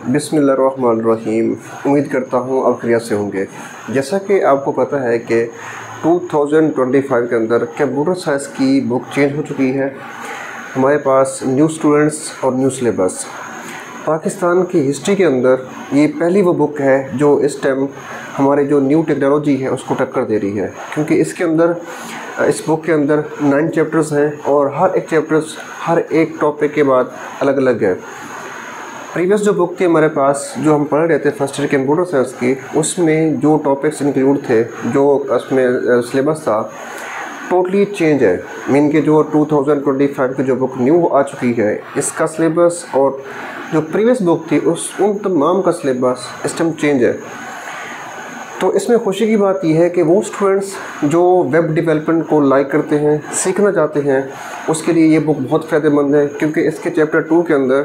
बिस्मिल्लाहिर्रहमानिर्रहीम। उम्मीद करता हूँ आप खैरियत से होंगे। जैसा कि आपको पता है कि 2025 के अंदर कंप्यूटर साइंस की बुक चेंज हो चुकी है। हमारे पास न्यू स्टूडेंट्स और न्यू सिलेबस। पाकिस्तान की हिस्ट्री के अंदर ये पहली वो बुक है जो इस टाइम हमारे जो न्यू टेक्नोलॉजी है उसको टक्कर दे रही है, क्योंकि इसके अंदर इस बुक के अंदर 9 चैप्टर्स हैं और हर एक चैप्टर्स हर एक टॉपिक के बाद अलग अलग है। प्रीवियस जो बुक थी हमारे पास जो हम पढ़ रहे थे फर्स्ट ईयर कंप्यूटर साइंस की, उसमें जो टॉपिक्स इंक्लूड थे, जो उसमें सिलेबस था, टोटली चेंज है। मीन के जो 2025 की जो बुक न्यू आ चुकी है, इसका सिलेबस और जो प्रीवियस बुक थी उन तमाम का सिलेबस इस टाइम चेंज है। तो इसमें खुशी की बात यह है कि वो स्टूडेंट्स जो वेब डेवलपमेंट को लाइक करते हैं, सीखना चाहते हैं, उसके लिए ये बुक बहुत फ़ायदेमंद है, क्योंकि इसके चैप्टर 2 के अंदर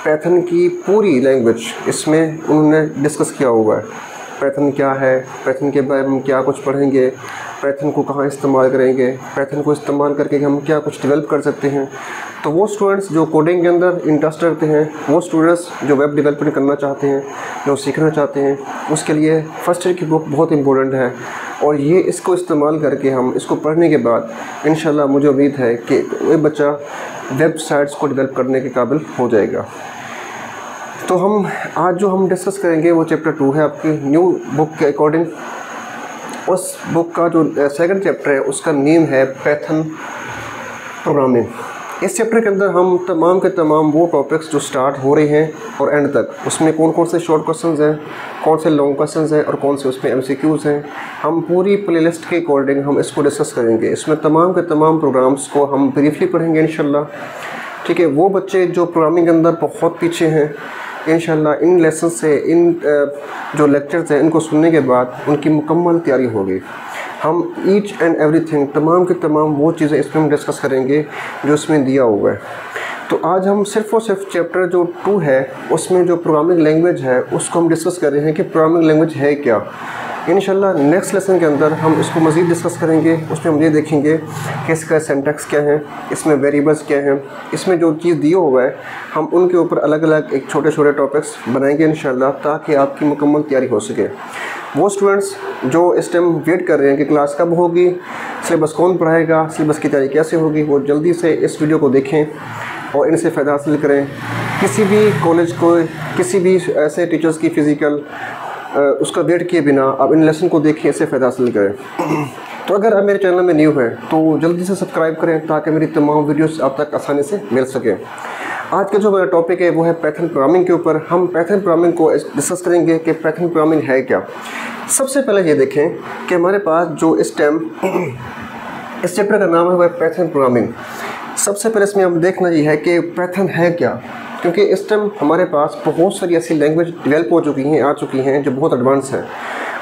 पाइथन की पूरी लैंग्वेज इसमें उन्होंने डिस्कस किया हुआ है। पाइथन क्या है, पाइथन के बारे में क्या कुछ पढ़ेंगे, पाइथन को कहाँ इस्तेमाल करेंगे, पाइथन को इस्तेमाल करके हम क्या कुछ डेवलप कर सकते हैं। तो वो स्टूडेंट्स जो कोडिंग के अंदर इंटरेस्ट रखते हैं, वो स्टूडेंट्स जो वेब डेवलपमेंट करना चाहते हैं, जो सीखना चाहते हैं, उसके लिए फ़र्स्ट ईयर की बुक बहुत इंपॉर्टेंट है। और ये इसको इस्तेमाल करके हम इसको पढ़ने के बाद इंशाल्लाह मुझे उम्मीद है कि वो बच्चा वेबसाइट्स को डेवलप करने के काबिल हो जाएगा। तो आज जो हम डिस्कस करेंगे वो चैप्टर 2 है आपकी न्यू बुक के अकॉर्डिंग। उस बुक का जो सेकंड चैप्टर है उसका नेम है पाइथन प्रोग्रामिंग। इस चैप्टर के अंदर हम तमाम के तमाम वो टॉपिक्स जो स्टार्ट हो रहे हैं और एंड तक, उसमें कौन कौन से शॉर्ट क्वेश्चंस हैं, कौन से लॉन्ग क्वेश्चंस हैं और कौन से उसमें MCQs हैं, हम पूरी प्लेलिस्ट के अकॉर्डिंग हम इसको डिस्कस करेंगे। इसमें तमाम के तमाम प्रोग्राम्स को हम ब्रीफली पढ़ेंगे इंशाल्लाह। ठीक है, वो बच्चे जो प्रोग्रामिंग के अंदर बहुत पीछे हैं, इंशाल्लाह इन लेसन से, इन जो लेक्चर्स हैं, इनको सुनने के बाद उनकी मुकम्मल तैयारी होगी। हम ईच एंड एवरीथिंग, तमाम के तमाम वो चीज़ें इसमें हम डिस्कस करेंगे जो इसमें दिया हुआ है। तो आज हम सिर्फ़ और सिर्फ चैप्टर जो 2 है उसमें जो प्रोग्रामिंग लैंग्वेज है उसको हम डिस्कस कर रहे हैं कि प्रोग्रामिंग लैंग्वेज है क्या। इंशाल्लाह नेक्स्ट लेसन के अंदर हम इसको मज़ीद डिस्कस करेंगे। उसमें हम ये देखेंगे कि इसका सिंटैक्स क्या है, इसमें वेरिएबल्स क्या हैं, इसमें जो चीज़ दिया हुआ है हम उनके ऊपर अलग अलग एक छोटे छोटे टॉपिक्स बनाएंगे इंशाल्लाह, ताकि आपकी मुकम्मल तैयारी हो सके। वो स्टूडेंट्स जो इस टाइम वेट कर रहे हैं कि क्लास कब होगी, सिलेबस कौन पढ़ाएगा, सिलेबस की तैयारी कैसे होगी, वो जल्दी से इस वीडियो को देखें और इनसे फ़ायदा हासिल करें। किसी भी कॉलेज को, किसी भी ऐसे टीचर्स की फ़िज़िकल उसका वेट किए बिना आप इन लेसन को देखें, इससे फ़ायदा हासिल करें। तो अगर आप मेरे चैनल में न्यू हैं तो जल्दी से सब्सक्राइब करें ताकि मेरी तमाम वीडियोस आप तक आसानी से मिल सकें। आज का जो मेरा टॉपिक है वो है पाइथन प्रोग्रामिंग के ऊपर। हम पाइथन प्रोग्रामिंग को डिस्कस करेंगे कि पाइथन प्रोग्रामिंग है क्या। सबसे पहले ये देखें कि हमारे पास जो इस टाइम इस चैप्टर का नाम है वह पाइथन प्रोग्रामिंग। सबसे पहले इसमें हम देखना ये है कि पाइथन है क्या, क्योंकि इस टाइम हमारे पास बहुत सारी ऐसी लैंग्वेज डेवलप हो चुकी हैं, आ चुकी हैं जो बहुत एडवांस हैं।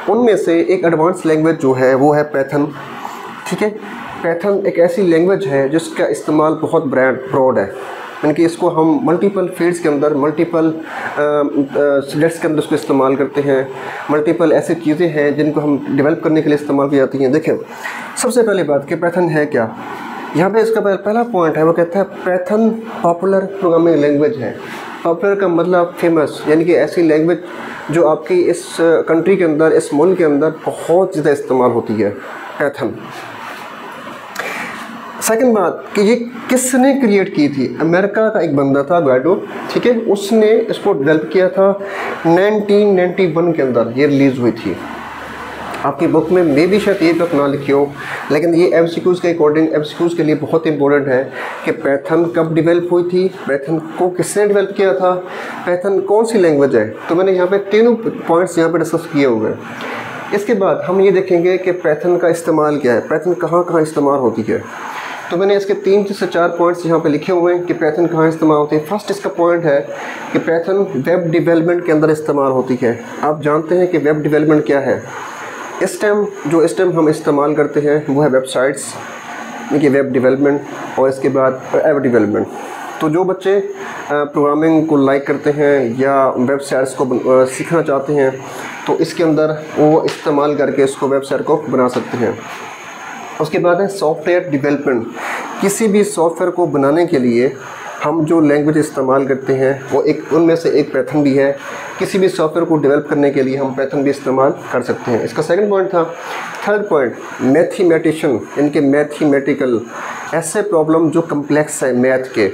उनमें से एक एडवांस लैंग्वेज जो है वो है पाइथन। ठीक है, पाइथन एक ऐसी लैंग्वेज है जिसका इस्तेमाल बहुत ब्रॉड है, यानी कि इसको हम मल्टीपल फील्ड्स के अंदर, मल्टीपल सब्जेक्ट्स के अंदर इसको इस्तेमाल करते हैं। मल्टीपल ऐसी चीज़ें हैं जिनको हम डेवलप करने के लिए इस्तेमाल की जाती हैं। देखें, सबसे पहली बात कि पाइथन है क्या। यहाँ पे इसका पहला पॉइंट है, वो कहता है पाइथन पॉपुलर प्रोग्रामिंग लैंग्वेज है। पॉपुलर का मतलब फेमस, यानी कि ऐसी लैंग्वेज जो आपकी इस कंट्री के अंदर, इस मुल्क के अंदर बहुत ज़्यादा इस्तेमाल होती है पाइथन। सेकंड बात कि ये किसने क्रिएट की थी। अमेरिका का एक बंदा था गैडो, ठीक है, उसने इसको डेवलप किया था 1991 के अंदर ये रिलीज़ हुई थी। आपकी बुक में मे भी शायद ये तक ना लिखी हो, लेकिन ये MCQs के अकॉर्डिंग, MCQs के लिए बहुत इंपॉर्टेंट है कि पाइथन कब डेवलप हुई थी, पाइथन को किसने डेवलप किया था, पाइथन कौन सी लैंग्वेज है। तो मैंने यहाँ पे तीनों पॉइंट्स यहाँ पे डिस्कस किए हुए हैं। इसके बाद हम ये देखेंगे कि पाइथन का इस्तेमाल क्या है, पाइथन कहाँ कहाँ इस्तेमाल होती है। तो मैंने इसके 3 से 4 पॉइंट्स यहाँ पे लिखे हुए हैं कि पाइथन कहाँ इस्तेमाल होती है। फर्स्ट इसका पॉइंट है कि पाइथन वेब डेवलपमेंट के अंदर इस्तेमाल होती है। आप जानते हैं कि वेब डेवलपमेंट क्या है। इस टाइम हम इस्तेमाल करते हैं वो है वेबसाइट्स, यानी कि वेब डेवलपमेंट, और इसके बाद ऐप डेवलपमेंट। तो जो बच्चे प्रोग्रामिंग को लाइक करते हैं या वेबसाइट्स को सीखना चाहते हैं तो इसके अंदर वो इस्तेमाल करके इसको वेबसाइट को बना सकते हैं। उसके बाद है सॉफ्टवेयर डेवलपमेंट। किसी भी सॉफ्टवेयर को बनाने के लिए हम जो लैंग्वेज इस्तेमाल करते हैं वो एक उनमें से एक पाइथन भी है। किसी भी सॉफ्टवेयर को डेवलप करने के लिए हम पाइथन भी इस्तेमाल कर सकते हैं। इसका सेकंड पॉइंट था। थर्ड पॉइंट, मैथमेटिशियन, इनके मैथमेटिकल ऐसे प्रॉब्लम जो कम्प्लेक्स है मैथ के,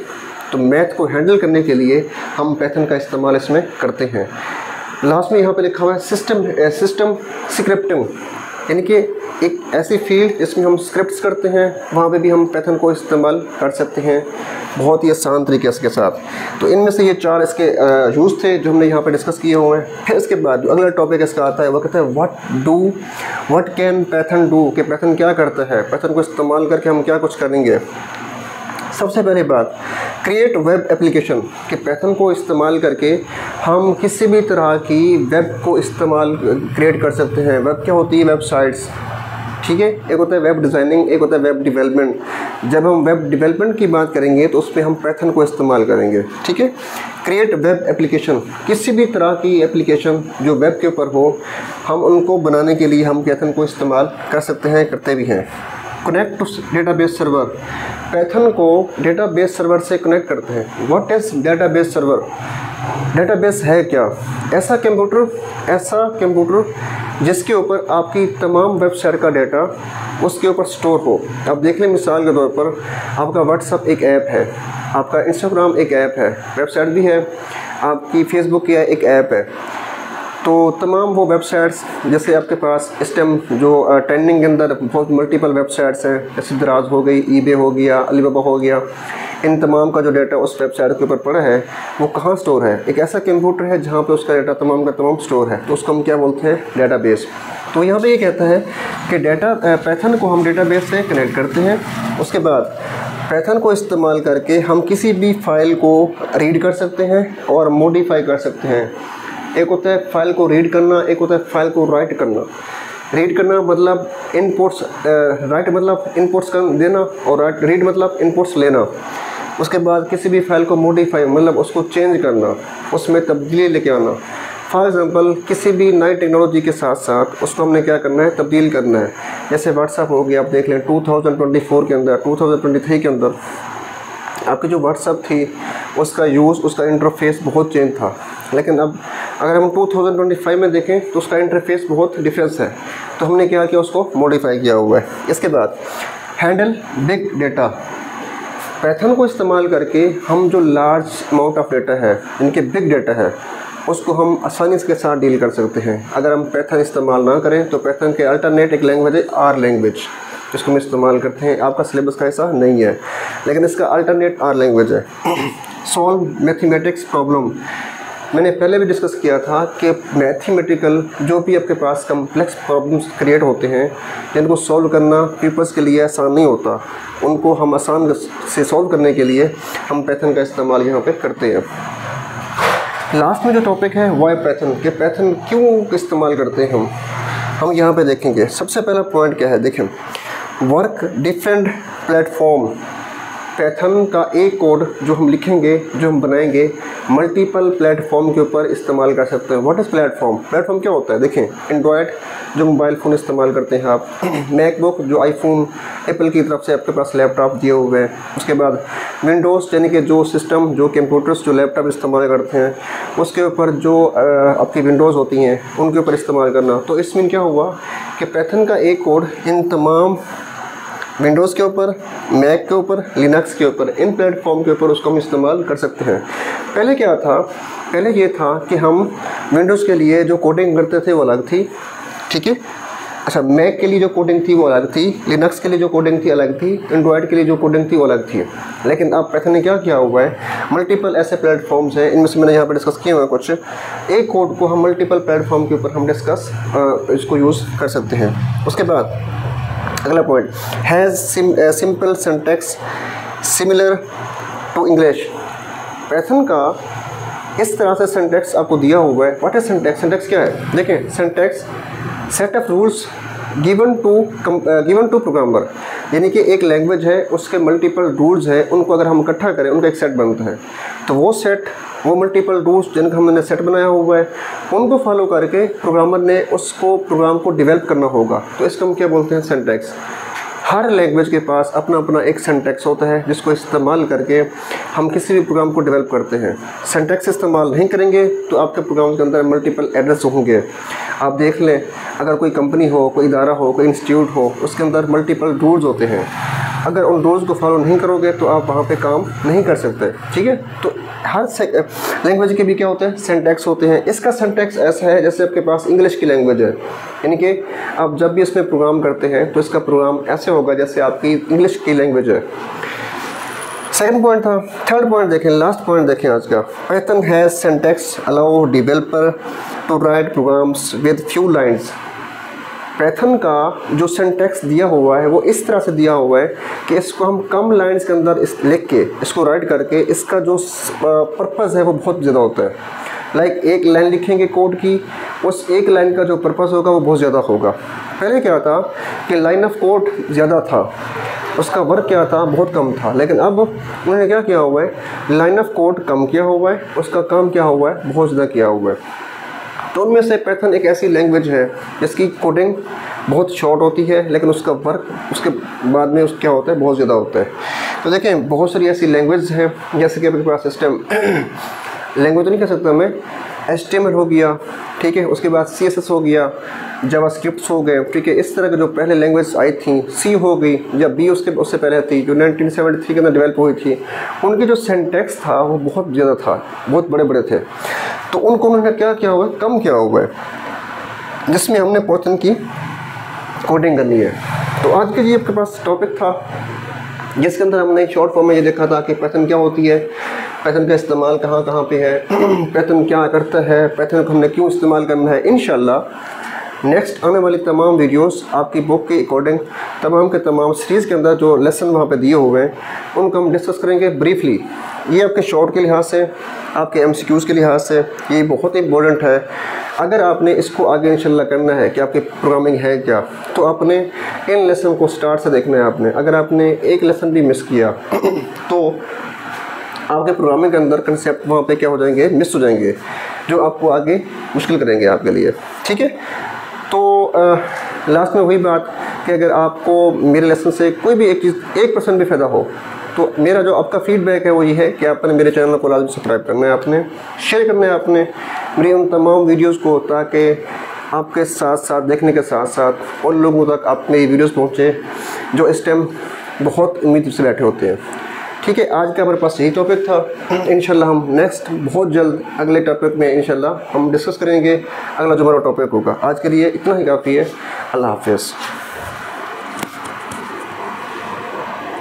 तो मैथ को हैंडल करने के लिए हम पाइथन का इस्तेमाल इसमें करते हैं। लास्ट में यहाँ पे लिखा हुआ है सिस्टम स्क्रिप्टिंग, यानी कि एक ऐसी फील्ड जिसमें हम स्क्रिप्ट्स करते हैं, वहाँ पे भी हम पाइथन को इस्तेमाल कर सकते हैं बहुत ही आसान तरीके के साथ। तो इनमें से ये 4 इसके यूज़ थे जो हमने यहाँ पे डिस्कस किए हुए हैं। फिर इसके बाद अगला टॉपिक इसका आता है, वो कहता है व्हाट कैन पाइथन डू, कि पाइथन क्या करता है, पाइथन को इस्तेमाल करके हम क्या कुछ करेंगे। सबसे पहली बात, क्रिएट वेब एप्लीकेशन, कि पाइथन को इस्तेमाल करके हम किसी भी तरह की वेब को इस्तेमाल क्रिएट कर सकते हैं। वेब क्या होती है? वेबसाइट्स, ठीक है। एक होता है वेब डिज़ाइनिंग, एक होता है वेब डेवलपमेंट। जब हम वेब डेवलपमेंट की बात करेंगे तो उसमें हम पाइथन को इस्तेमाल करेंगे, ठीक है। क्रिएट वेब एप्लीकेशन, किसी भी तरह की एप्लीकेशन जो वेब के ऊपर हो, हम उनको बनाने के लिए हम पाइथन को इस्तेमाल कर सकते हैं, करते भी हैं। Connect to database server, Python को डेटाबेस सर्वर से कनेक्ट करते हैं। What is database server? Database है क्या? ऐसा कंप्यूटर जिसके ऊपर आपकी तमाम वेबसाइट का डाटा उसके ऊपर स्टोर हो। अब देख लें, मिसाल के तौर पर आपका व्हाट्सअप एक ऐप है, आपका इंस्टाग्राम एक ऐप है, वेबसाइट भी है, आपकी फेसबुक की एक ऐप है। तो तमाम वो वेबसाइट्स, जैसे आपके पास इस टाइम जो ट्रेंडिंग के अंदर बहुत मल्टीपल वेबसाइट्स हैं, जैसे दराज हो गई, ईबे हो गया, अलीबाबा हो गया, इन तमाम का जो डाटा उस वेबसाइट के ऊपर पड़ा है वो कहाँ स्टोर है? एक ऐसा कंप्यूटर है जहाँ पे उसका डाटा तमाम का तमाम स्टोर है, तो उसको हम क्या बोलते हैं? डेटाबेस। तो यहाँ पे ये कहता है कि पाइथन को हम डेटाबेस से कनेक्ट करते हैं। उसके बाद पाइथन को इस्तेमाल करके हम किसी भी फाइल को रीड कर सकते हैं और मॉडिफाई कर सकते हैं। एक होता है फाइल को रीड करना, एक होता है फाइल को राइट करना। रीड करना मतलब इनपुट्स, राइट मतलब इनपुट्स कर देना, और रीड मतलब इनपुट्स लेना। उसके बाद किसी भी फाइल को मॉडिफाई मतलब उसको चेंज करना, उसमें तब्दीली लेके आना। फॉर एग्ज़ाम्पल, किसी भी नई टेक्नोलॉजी के साथ साथ उसको हमने क्या करना है? तब्दील करना है। जैसे व्हाट्सअप हो गया, आप देख लें 2024 के अंदर, 2023 के अंदर आपकी जो व्हाट्सअप थी उसका यूज़, उसका इंटरफेस बहुत चेंज था। लेकिन अब अगर हम 2025 में देखें तो उसका इंटरफेस बहुत डिफरेंस है। तो हमने क्या किया? उसको मॉडिफाई किया हुआ है। इसके बाद हैंडल बिग डेटा, पाइथन को इस्तेमाल करके हम जो लार्ज अमाउंट ऑफ डेटा है, इनके बिग डेटा है, उसको हम आसानी के साथ डील कर सकते हैं। अगर हम पाइथन इस्तेमाल ना करें तो पाइथन के अल्टरनेट एक लैंग्वेज है आर लैंग्वेज, जिसको हम इस्तेमाल करते हैं। आपका सिलेबस का ऐसा नहीं है, लेकिन इसका अल्टरनेट आर लैंग्वेज है। सॉल्व मैथमेटिक्स प्रॉब्लम, मैंने पहले भी डिस्कस किया था कि मैथमेटिकल जो भी आपके पास कम्प्लेक्स प्रॉब्लम्स क्रिएट होते हैं, जिनको सॉल्व करना पीपल्स के लिए आसान नहीं होता, उनको हम आसान से सॉल्व करने के लिए हम पाइथन का इस्तेमाल यहाँ पे करते हैं। लास्ट में जो टॉपिक है वो है पाइथन, कि पाइथन क्यों इस्तेमाल करते हैं हम यहाँ पे देखेंगे। सबसे पहला पॉइंट क्या है? देखें, वर्क डिफरेंट प्लेटफॉर्म, पाइथन का एक कोड जो हम लिखेंगे, जो हम बनाएंगे, मल्टीपल प्लेटफॉर्म के ऊपर इस्तेमाल कर सकते हैं। What is platform? प्लेटफॉर्म क्या होता है? देखें, एंड्रॉयड जो मोबाइल फ़ोन इस्तेमाल करते हैं आप, मैकबुक जो आईफोन एप्पल की तरफ से आपके पास लैपटॉप दिए हुए हैं, उसके बाद विंडोज़ यानी कि जो सिस्टम, जो कंप्यूटर्स, जो लैपटॉप इस्तेमाल करते हैं, उसके ऊपर जो आपकी विंडोज़ होती हैं उनके ऊपर इस्तेमाल करना। तो इसमें क्या हुआ कि पाइथन का एक कोड इन तमाम विंडोज़ के ऊपर, मैक के ऊपर, लिनक्स के ऊपर, इन प्लेटफॉर्म के ऊपर उसको हम इस्तेमाल कर सकते हैं। पहले क्या था? पहले ये था कि हम विंडोज़ के लिए जो कोडिंग करते थे वो अलग थी, ठीक है। अच्छा, मैक के लिए जो कोडिंग थी वो अलग थी, लिनक्स के लिए जो कोडिंग थी अलग थी, एंड्रॉयड के लिए जो कोडिंग थी वो अलग थी। लेकिन अब पाइथन ने क्या किया हुआ है? मल्टीपल ऐसे प्लेटफॉर्म्स हैं, इनमें से मैंने यहाँ पर डिस्कस किया हुआ कुछ, एक कोड को हम मल्टीपल प्लेटफॉर्म के ऊपर हम इसको यूज़ कर सकते हैं। उसके बाद अगला point, has simple syntax similar to English, Python का इस तरह से सिंटैक्स आपको दिया हुआ है। What is syntax? सिंटैक्स क्या है? देखें, syntax set of rules given to programmer, यानी कि एक लैंग्वेज है, उसके मल्टीपल रूल्स हैं, उनको अगर हम इकट्ठा करें उनका एक सेट बनता है। तो वो मल्टीपल रूल्स जिनका हमने सेट बनाया हुआ है, उनको फॉलो करके प्रोग्रामर ने उसको प्रोग्राम को डेवलप करना होगा। तो इसको हम क्या बोलते हैं? सिंटैक्स। हर लैंग्वेज के पास अपना अपना एक सिंटैक्स होता है जिसको इस्तेमाल करके हम किसी भी प्रोग्राम को डेवलप करते हैं। सिंटैक्स इस्तेमाल नहीं करेंगे तो आपके प्रोग्राम के अंदर मल्टीपल एरर्स होंगे। आप देख लें, अगर कोई कंपनी हो, कोई इदारा हो, कोई इंस्टीट्यूट हो, उसके अंदर मल्टीपल रूल्स होते हैं। अगर उन रूल्स को फॉलो नहीं करोगे तो आप वहाँ पे काम नहीं कर सकते। ठीक है, तो हर लैंग्वेज के भी क्या होते हैं, सिंटैक्स होते हैं। इसका सिंटैक्स ऐसा है जैसे आपके पास इंग्लिश की लैंग्वेज है, यानी कि आप जब भी इसमें प्रोग्राम करते हैं तो इसका प्रोग्राम ऐसे होगा जैसे आपकी इंग्लिश की लैंग्वेज है। सेकंड पॉइंट था। थर्ड पॉइंट देखें, लास्ट पॉइंट देखें आज का। Python has syntax allow developer to write programs with few lines. Python का जो सिंटैक्स दिया हुआ है वो इस तरह से दिया हुआ है कि इसको हम कम लाइंस के अंदर लिख के इसको राइट करके इसका जो पर्पज़ है वो बहुत ज़्यादा होता है। लाइक एक लाइन लिखेंगे कोड की, उस एक लाइन का जो पर्पज़ होगा वो बहुत ज़्यादा होगा। पहले क्या था कि लाइन ऑफ कोड ज़्यादा था, उसका वर्क क्या था, बहुत कम था। लेकिन अब उन्होंने क्या किया हुआ है, लाइन ऑफ कोड कम किया हुआ है, उसका काम क्या हुआ है, बहुत ज़्यादा किया हुआ है। तो उनमें से पाइथन एक ऐसी लैंग्वेज है जिसकी कोडिंग बहुत शॉर्ट होती है लेकिन उसका वर्क उसके बाद में उस क्या होता है, बहुत ज़्यादा होता है। तो देखें, बहुत सारी ऐसी लैंग्वेज हैं जैसे कि आपके पास सिस्टम लैंग्वेज तो नहीं कह सकता मैं, HTML हो गया, ठीक है, उसके बाद CSS हो गया, जावास्क्रिप्ट हो गए, ठीक है। इस तरह के जो पहले लैंग्वेज आई थी, C हो गई या B उससे पहले थी जो 1973 के अंदर डेवलप हुई थी, उनकी जो सिंटैक्स था वो बहुत ज़्यादा था, बहुत बड़े बड़े थे। तो उनको उन्होंने क्या किया हुआ है, कम किया हुआ है, जिसमें हमने पाइथन की कोडिंग करनी है। तो आज के ये आपके पास टॉपिक था जिसके अंदर हमने शॉर्ट फॉर्म में ये देखा था कि पाइथन क्या होती है, पाइथन का इस्तेमाल कहाँ कहाँ पे है, पाइथन क्या करता है, पाइथन को हमने क्यों इस्तेमाल करना है। इंशाल्लाह नेक्स्ट आने वाली तमाम वीडियोस आपकी बुक के अकॉर्डिंग तमाम के तमाम सीरीज़ के अंदर जो लेसन वहाँ पे दिए हुए हैं उनको हम डिस्कस करेंगे ब्रीफली। ये आपके शॉर्ट के लिहाज से, आपके MCQs के लिहाज से ये बहुत इंपॉर्टेंट है। अगर आपने इसको आगे इंशाल्लाह करना है कि आपकी प्रोग्रामिंग है क्या, तो आपने इन लेसन को स्टार्ट से देखना है आपने। अगर आपने एक लेसन भी मिस किया तो आपके प्रोग्रामिंग के अंदर कंसेप्ट वहाँ पे क्या हो जाएंगे, मिस हो जाएंगे, जो आपको आगे मुश्किल करेंगे आपके लिए। ठीक है, तो लास्ट में वही बात कि अगर आपको मेरे लेसन से कोई भी एक चीज़ 1% भी फ़ायदा हो तो मेरा जो आपका फीडबैक है वो ये है कि आपने मेरे चैनल को लाजमी सब्सक्राइब करना है, आपने शेयर करना है आपने मेरी उन तमाम वीडियोस को, ताकि आपके साथ साथ देखने के साथ साथ उन लोगों तक आपने ये वीडियोस पहुँचे जो इस टाइम बहुत उम्मीद से बैठे होते हैं। ठीक है, आज का हमारे पास यही टॉपिक था। इंशाल्लाह हम नेक्स्ट बहुत जल्द अगले टॉपिक में इंशाल्लाह हम डिस्कस करेंगे अगला जो हमारा टॉपिक होगा। आज के लिए इतना ही काफ़ी है। अल्लाह हाफ़िज़।